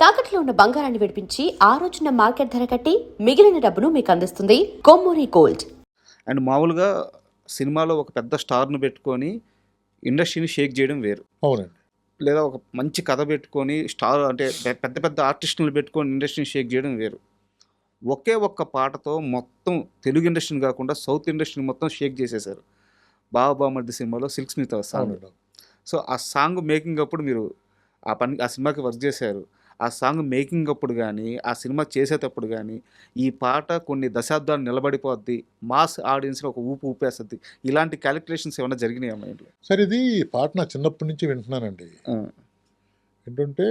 తాకట్లో ఉన్న బంగారాన్ని విడిపించి ఆ రోజున మార్కెట్ ధర కట్టి మిగిలిన డబ్బును మీకు అందిస్తుంది కొమ్మూరి గోల్డ్. అండ్ మామూలుగా సినిమాలో ఒక పెద్ద స్టార్ను పెట్టుకొని ఇండస్ట్రీని షేక్ చేయడం వేరు. అవునండి. లేదా ఒక మంచి కథ పెట్టుకొని స్టార్ అంటే పెద్ద పెద్ద ఆర్టిస్టులను పెట్టుకొని ఇండస్ట్రీని షేక్ చేయడం వేరు. ఒకే ఒక్క పాటతో మొత్తం తెలుగు ఇండస్ట్రీని కాకుండా సౌత్ ఇండస్ట్రీని మొత్తం షేక్ చేసేశారు. బాబామర్ది సినిమాలో సిల్క్ స్మిత సాంగ్. అవునండి. సో ఆ సాంగ్ మేకింగ్ అప్పుడు మీరు ఆ సినిమాకి వర్క్ చేశారు. ఆ సాంగ్ మేకింగ్ అప్పుడు కానీ ఆ సినిమా చేసేటప్పుడు కానీ ఈ పాట కొన్ని దశాబ్దాలు నిలబడిపోద్ది, మాస్ ఆడియన్స్ని ఒక ఊపు ఊపేస్తుంది, ఇలాంటి క్యాలిక్యులేషన్స్ ఏమైనా జరిగినాయి మైండ్లో? సార్ ఇది పాట నా చిన్నప్పటి నుంచి వింటున్నానండి. ఏంటంటే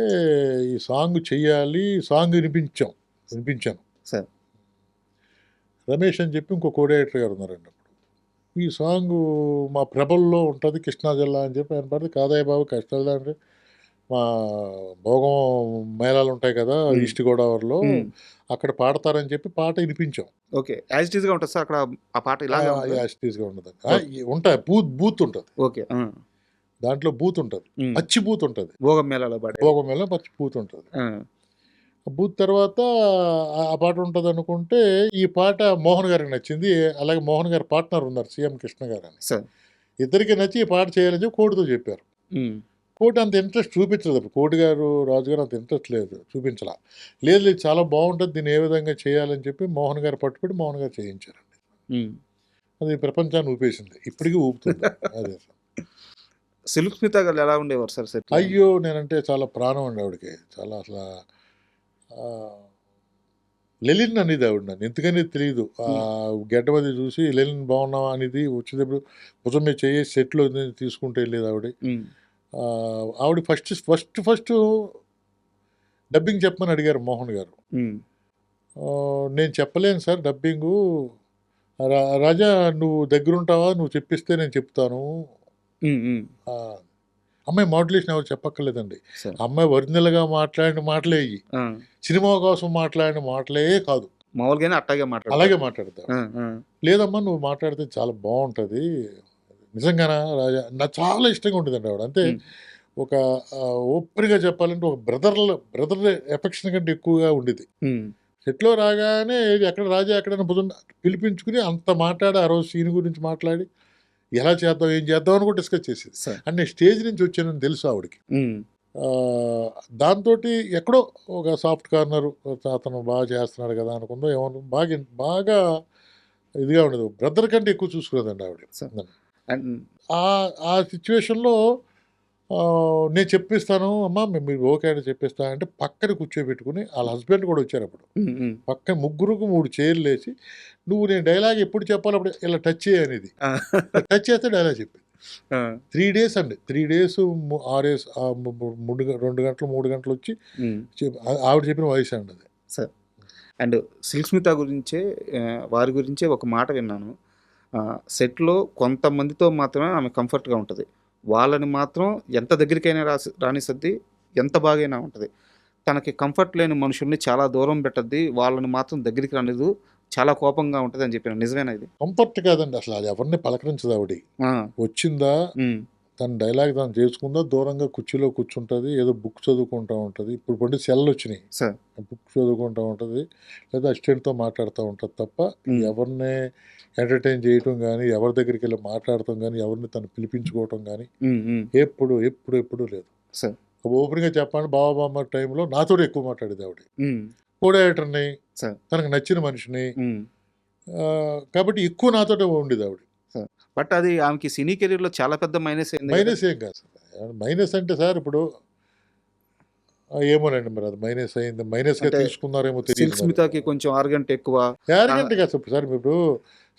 ఈ సాంగ్ చెయ్యాలి, సాంగ్ వినిపించాను. సార్ రమేష్ అని చెప్పి ఇంకో కోడైరెక్టర్ గారు ఉన్నారండి. అప్పుడు ఈ సాంగ్ మా ప్రభల్లో ఉంటుంది, కృష్ణా జిల్లా అని చెప్పి ఆయన పడితే కాదయ్య బాబు కృష్ణా జిల్లా అంటే మా భోగం మేళాలు ఉంటాయి కదా ఈస్ట్ గోదావరిలో, అక్కడ పాడతారని చెప్పి పాట వినిపించాం. ఓకే, యాజ్ ఇట్ ఈస్గా ఉంటుంది సార్ అక్కడ ఆ పాట ఇలాగే యాస్టీస్గా ఉండదండి, ఉంటాయి బూత్ ఉంటుంది. ఓకే, దాంట్లో బూత్ ఉంటుంది, పచ్చి బూత్ ఉంటుంది. భోగం మేళాలో పాడే భోగం మేళ పచ్చి బూత్ ఉంటుంది. బూత్ తర్వాత ఆ పాట ఉంటుంది అనుకుంటే ఈ పాట మోహన్ గారికి నచ్చింది. అలాగే మోహన్ గారి పార్ట్నర్ ఉన్నారు సీఎం కృష్ణ గారు అని, సార్ ఇద్దరికి నచ్చి ఈ పాట చేయాలని చెప్పి కోటితో చెప్పారు. కోటి అంత ఇంట్రెస్ట్ చూపించలేదు అప్పుడు, కోటి గారు రాజు గారు అంత ఇంట్రెస్ట్ చూపించలా. లేదు చాలా బాగుంటుంది, దీన్ని ఏ విధంగా చేయాలని చెప్పి మోహన్ గారు పట్టుబడి మోహన్ గారు చేయించారండి. అది ప్రపంచాన్ని ఊపేసింది, ఇప్పటికీ ఊపుతుంది. అదే సిల్క్ స్మిత గారు ఎలా ఉండేవారు సార్? అయ్యో నేనంటే చాలా ప్రాణం అండి ఆవిడకి, చాలా అసలు లెలిన్ అనేది ఆవిడ నన్ను ఎందుకనేది తెలియదు. గడ్డమది చూసి లెలిన్ బాగున్నావా అనేది వచ్చేటప్పుడు భుజం మీద చేసి సెట్లో తీసుకుంటే వెళ్ళేది ఆవిడ. ఆవిడ ఫస్ట్ డబ్బింగ్ చెప్పమని అడిగారు మోహన్ గారు. నేను చెప్పలేను సార్ డబ్బింగు, రాజా నువ్వు దగ్గరుంటావా, నువ్వు చెప్పిస్తే నేను చెప్తాను. అమ్మాయి మాడ్యులేషన్ ఎవరు చెప్పక్కర్లేదండి, అమ్మాయి ఒరిజినల్గా మాట్లాడిన మాటలే ఇవి, సినిమా కోసం మాట్లాడిన మాటలే కాదు, మామూలుగానే అలాగే మాట్లాడతా. లేదమ్మా నువ్వు మాట్లాడితే చాలా బాగుంటుంది, నిజంగానా రాజా, నాకు చాలా ఇష్టంగా ఉంటుందండి ఆవిడ. అంతే ఒక ఓపెన్గా చెప్పాలంటే ఒక బ్రదర్ ఎఫెక్షన్ కంటే ఎక్కువగా ఉండేది. సెట్లో రాగానే ఎక్కడ రాజా ఎక్కడైనా భుజం పిలిపించుకుని అంత మాట్లాడి ఆ రోజు సీన్ గురించి మాట్లాడి ఎలా చేద్దాం ఏం చేద్దాం అని కూడా డిస్కస్ చేసేది. అంటే స్టేజ్ నుంచి వచ్చానని తెలుసు ఆవిడకి. దాంతో ఎక్కడో ఒక సాఫ్ట్ కార్నర్ అతను బాగా చేస్తున్నాడు కదా అనుకుందో ఏమన్నా బాగా ఇదిగా ఉండదు, బ్రదర్ కంటే ఎక్కువ చూసుకునేదండి ఆవిడ. ఆ సిచ్యువేషన్లో నేను చెప్పిస్తాను అమ్మా మీరు ఓకే అంటే చెప్పిస్తాను అంటే పక్కన కూర్చోబెట్టుకుని వాళ్ళ హస్బెండ్ కూడా వచ్చారు అప్పుడు. పక్కన ముగ్గురుకు 3 చైర్లు వేసి నువ్వు నేను డైలాగ్ ఎప్పుడు చెప్పాలి అప్పుడు ఇలా టచ్ చేయనేది, టచ్ చేస్తే డైలాగ్ చెప్పింది. 3 days అండి, 3 days 6 2 గంటలు 3 గంటలు వచ్చి ఆవిడ చెప్పిన వాయిస్ అండి అది. సార్ అండ్ సిల్క్ స్మిత వారి గురించే ఒక మాట విన్నాను, సెట్లో కొంతమందితో మాత్రమే ఆమె కంఫర్ట్గా ఉంటుంది, వాళ్ళని మాత్రం ఎంత దగ్గరికైనా రానిస్తుంది, ఎంత బాగైనా ఉంటుంది, తనకి కంఫర్ట్ లేని మనుషుల్ని చాలా దూరం పెట్టద్ది, వాళ్ళని మాత్రం దగ్గరికి రానిదు, చాలా కోపంగా ఉంటుంది అని చెప్పాను. నిజమేనా ఇది? కంఫర్ట్ కాదండి అసలు, అది ఎవరిని పలకరించదు ఆవిడ. వచ్చిందా తన డైలాగ్ తను చేసుకుందా, దూరంగా కుర్చీలో కూర్చుంటుంది, ఏదో బుక్ చదువుకుంటూ ఉంటుంది. ఇప్పుడు పండి సెల్ వచ్చినాయి, బుక్ చదువుకుంటూ ఉంటుంది లేదా అసిస్టెంట్తో మాట్లాడుతూ ఉంటుంది తప్ప ఎవరిని ఎంటర్టైన్ చేయటం కానీ, ఎవరి దగ్గరికి వెళ్ళి మాట్లాడటం కానీ, ఎవరిని తను పిలిపించుకోవటం కానీ ఎప్పుడు లేదు. ఓపెన్గా చెప్పండి, బాబామ్మ టైంలో నాతో ఎక్కువ మాట్లాడేది ఆవిడ. కోడైరెక్టర్ని, తనకు నచ్చిన మనిషిని, కాబట్టి ఎక్కువ నాతోటే ఉండేది ఆవిడ. బట్ అది ఆమెకి సినీ కెరీర్లో చాలా పెద్ద మైనస్ ఏం కాదు సార్. మైనస్ అంటే సార్ ఇప్పుడు ఏమోనండి మరి అది మైనస్ అయింది, మైనస్గా తీసుకున్నారేమో తెలియదు. స్మితకి కొంచెం ఆర్గంట్ ఎక్కువ, యారగంట్ కాదు సార్. ఇప్పుడు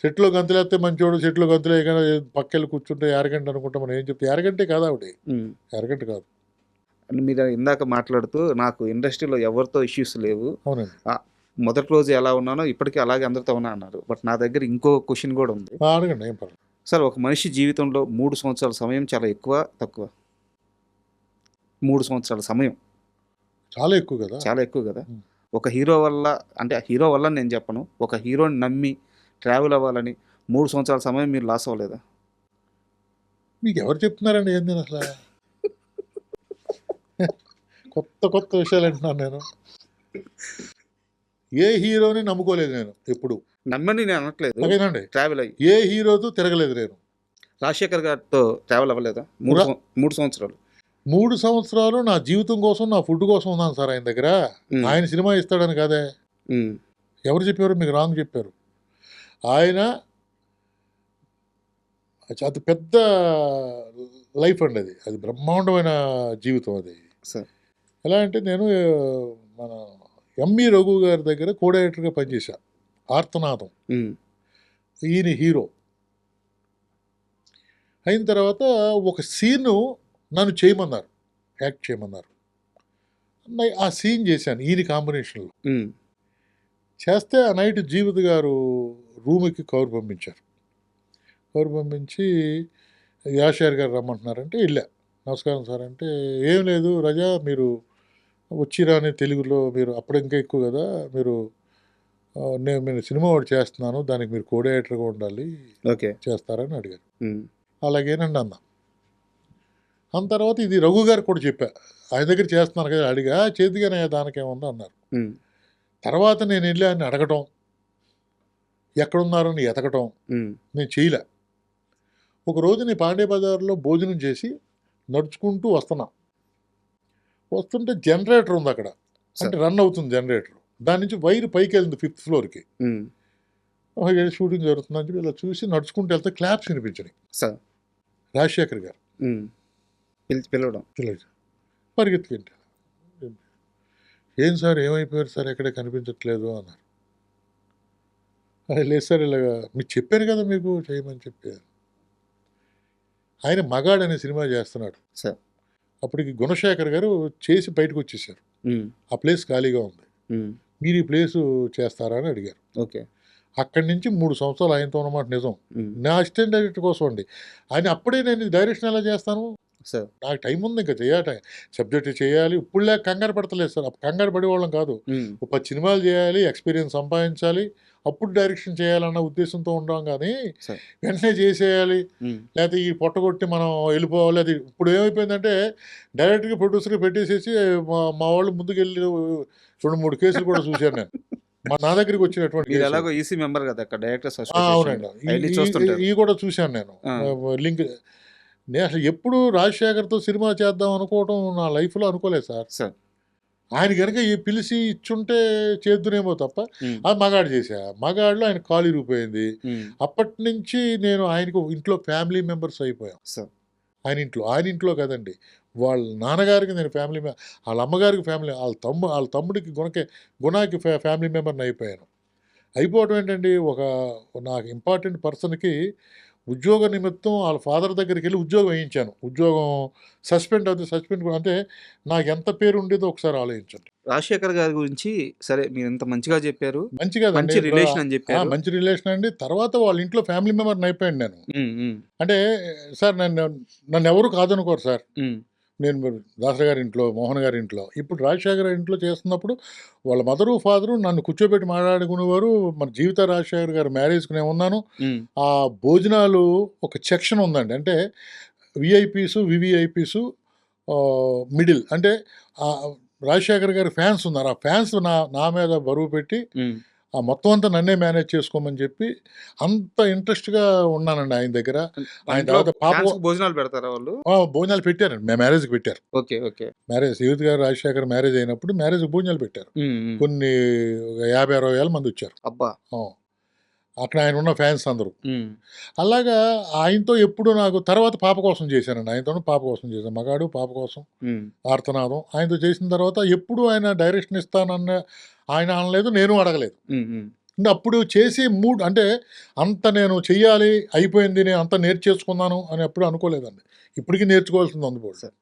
సెట్లో గంతులు వేస్తే మంచివాడు, సెట్లో గంతులు వేయకుండా పక్కెళ్ళి కూర్చుంటే యారగంట్ అనుకుంటాం మనం. ఏం చెప్తే యారగంటే కాదు ఆవిడ, యారగంట్ కాదు. మీరు ఇందాక మాట్లాడుతూ నాకు ఇండస్ట్రీలో ఎవరితో ఇష్యూస్ లేవు, అవునండి, మొదటి రోజు ఎలా ఉన్నానో ఇప్పటికీ అలాగే అందరితో ఉన్నా అన్నారు. బట్ నా దగ్గర ఇంకో క్వశ్చన్ కూడా ఉంది. అడగండి, ఏం పర్లేదు సార్. ఒక మనిషి జీవితంలో 3 సంవత్సరాల సమయం చాలా ఎక్కువ తక్కువ? 3 సంవత్సరాల సమయం చాలా ఎక్కువ కదా, చాలా ఎక్కువ కదా. ఒక హీరో వల్ల, అంటే హీరో వల్ల నేను చెప్పను, ఒక హీరోని నమ్మి ట్రావెల్ అవ్వాలని 3 సంవత్సరాల సమయం మీరు లాస్ అవ్వలేదా? మీకు ఎవరు చెప్తున్నారండి ఏంది అసలు? కొత్త విషయాలు వింటున్నాను నేను. ఏ హీరోని నమ్ముకోలేదు నేను ఎప్పుడు. నమ్మని నేను అనట్లేదు, ఓకేనండి. ట్రావెల్ అయ్యి ఏ హీరోతో తిరగలేదు నేను. రాజశేఖర్ గారితో ట్రావెల్ అవ్వలేదా? 3 సంవత్సరాలు. 3 సంవత్సరాలు నా జీవితం కోసం, నా ఫుడ్ కోసం ఉన్నాను సార్ ఆయన దగ్గర. ఆయన సినిమా ఇస్తాడని కాదే. ఎవరు చెప్పారు? మీకు రాంగ్ చెప్పారు. ఆయన అది పెద్ద లైఫ్ అండి. అది బ్రహ్మాండమైన జీవితం అది. ఎలా అంటే నేను మన ఎంఈ రఘు గారి దగ్గర కో డైరెక్టర్గా పనిచేశా. ఆర్తనాదం ఈయన హీరో అయిన తర్వాత ఒక సీను నన్ను చేయమన్నారు, యాక్ట్ చేయమన్నారు. ఆ సీన్ చేశాను ఈయన కాంబినేషన్లో. చేస్తే ఆ నైట్ జీవిత గారు రూమ్కి కవర్ పంపించారు. కవర్ పంపించి యాషర్ గారు రమ్మంటున్నారంటే వెళ్ళా. నమస్కారం సార్ అంటే, ఏం లేదు రజా, మీరు వచ్చిరాని తెలుగులో మీరు అప్పుడు ఇంకా ఎక్కువ కదా, నేను సినిమా ఒకటి చేస్తున్నాను, దానికి మీరు కో డైరెక్టర్గా ఉండాలి, ఓకే చేస్తారని అడిగారు. అలాగేనండి అన్నా. అన్న తర్వాత ఇది రఘు గారు కూడా చెప్పా, ఆయన దగ్గర చేస్తున్నాను కదా. అడిగా, చేతిగానే దానికేముందో అన్నారు. తర్వాత నేను వెళ్ళి ఆయన అడగటం, ఎక్కడున్నారని ఎతకటం నేను చేయలే. ఒకరోజు నేను పాండే బజార్లో భోజనం చేసి నడుచుకుంటూ వస్తుంటే జనరేటర్ ఉంది అక్కడ, అంటే రన్ అవుతుంది జనరేటర్. దాని నుంచి వైర్ పైకి వెళ్ళింది 5th ఫ్లోర్కి. షూటింగ్ జరుగుతుందని చెప్పి ఇలా చూసి నడుచుకుంటూ వెళ్తే క్లాప్స్ వినిపించినాయి. రాజశేఖర్ గారు పిలవడం పరిగెత్తుకుంటా, ఏం సార్ ఏమైపోయారు సార్, ఎక్కడే కనిపించట్లేదు అన్నారు. లేదు సార్, ఇలాగా మీకు చెప్పాను కదా మీకు చేయమని చెప్పాను. ఆయన మగాడు అనే సినిమా చేస్తున్నాడు. అప్పటికి గుణశేఖర్ గారు చేసి బయటకు వచ్చేసారు. ఆ ప్లేస్ ఖాళీగా ఉంది, మీరు ఈ ప్లేసు చేస్తారా అని అడిగారు. ఓకే. అక్కడి నుంచి 3 సంవత్సరాలు ఆయనతో ఉన్నమాట నిజం. నా అసిస్టెంట్ డైరెక్టర్ కోసం అండి. ఆయన అప్పుడే నేను డైరెక్షన్ ఎలా చేస్తాను, నాకు టైం ఉంది, ఇంకా చేయాలి, సబ్జెక్ట్ చేయాలి. ఇప్పుడు లేక కంగారు పడతలేదు సార్. కంగారు పడేవాళ్ళం కాదు. 10 సినిమాలు చేయాలి, ఎక్స్పీరియన్స్ సంపాదించాలి, అప్పుడు డైరెక్షన్ చేయాలన్న ఉద్దేశంతో ఉంటాం. కానీ వెంటనే చేసేయాలి, లేకపోతే ఈ పొట్టగొట్టి మనం వెళ్ళిపోవాలి. అది ఇప్పుడు ఏమైపోయిందంటే డైరెక్ట్గా ప్రొడ్యూసర్గా పెట్టేసేసి మా వాళ్ళు ముందుకెళ్ళి 2-3 కేసులు కూడా చూశాను నేను. నా దగ్గరికి వచ్చినటువంటి ఈసీ మెంబర్ కదా అక్కడ డైరెక్టర్స్. అవునండి, ఇవి కూడా చూశాను నేను. లింక్ నేను అసలు ఎప్పుడు రాజశేఖర్తో సినిమా చేద్దాం అనుకోవటం నా లైఫ్లో అనుకోలేదు సార్. ఆయన కనుక పిలిచి ఇచ్చుంటే చేద్దునేమో తప్ప, అది మగాడు చేశా. మగాడులో ఆయన కాలు ఇరిగిపోయింది. అప్పటి నుంచి నేను ఆయనకు ఇంట్లో ఫ్యామిలీ మెంబర్స్ అయిపోయాం. ఆయన ఇంట్లో కదండి, వాళ్ళ నాన్నగారికి నేను ఫ్యామిలీ, వాళ్ళ అమ్మగారికి ఫ్యామిలీ, వాళ్ళ తమ్ముడికి గుణాకి ఫ్యామిలీ మెంబర్ని అయిపోయాను. అయిపోవటం ఏంటండి, నాకు ఇంపార్టెంట్ పర్సన్కి ఉద్యోగ నిమిత్తం వాళ్ళ ఫాదర్ దగ్గరికి వెళ్ళి ఉద్యోగం వేయించాను. ఉద్యోగం సస్పెండ్ అంటే నాకు ఎంత పేరు ఉండేదో ఒకసారి ఆలోచించండి. రాజశేఖర్ గారి గురించి సరే మీరు ఎంత మంచిగా చెప్పారు, మంచి రిలేషన్ అని చెప్పారు. మంచి రిలేషన్ అండి. తర్వాత వాళ్ళ ఇంట్లో ఫ్యామిలీ మెంబర్ని అయిపోయాను నేను. అంటే సార్ నన్ను ఎవరు కాదనుకోరు సార్. నేను దాసరి గారి ఇంట్లో, మోహన్ గారి ఇంట్లో, ఇప్పుడు రాజశేఖర్ ఇంట్లో చేస్తున్నప్పుడు వాళ్ళ మదరు ఫాదరు నన్ను కూర్చోబెట్టి మాట్లాడుకునేవారు. మన జీవిత రాజశేఖర్ గారు మ్యారేజ్కి నేను ఉన్నాను. ఆ భోజనాలు ఒక సెక్షన్ ఉందండి, అంటే విఐపీసు, వివిఐపీసు, మిడిల్, అంటే రాజశేఖర్ గారి ఫ్యాన్స్ ఉన్నారు. ఆ ఫ్యాన్స్ నా మీద బరువు పెట్టి ఆ మొత్తం అంతా నన్నే మేనేజ్ చేసుకోమని చెప్పి అంత ఇంట్రెస్ట్గా ఉన్నానండి ఆయన దగ్గర. ఆయన తర్వాత భోజనాలు పెడతారా వాళ్ళు? భోజనాలు పెట్టారండి, మేము మ్యారేజ్కి పెట్టారు. Okay okay. మ్యారేజ్ జీవిత గారు రాజశేఖర్ మ్యారేజ్ అయినప్పుడు మ్యారేజ్ భోజనాలు పెట్టారు. కొన్ని 50-60 వేల మంది వచ్చారు. అబ్బా. అక్కడ ఆయన ఉన్న ఫ్యాన్స్ అందరూ. అలాగా ఆయనతో ఎప్పుడు నాకు తర్వాత పాప కోసం చేశానండి. ఆయనతో పాప కోసం చేశాను, మగాడు పాప కోసం, ఆర్తనాదం. ఆయనతో చేసిన తర్వాత ఎప్పుడు ఆయన డైరెక్షన్ ఇస్తానన్న ఆయన అనలేదు, నేను అడగలేదు. అంటే అప్పుడు చేసి అంటే అంత నేను చెయ్యాలి, అయిపోయింది, నేను అంత నేర్చేసుకున్నాను అని ఎప్పుడు అనుకోలేదండి. ఇప్పటికీ నేర్చుకోవాల్సింది అందుబాటు సార్.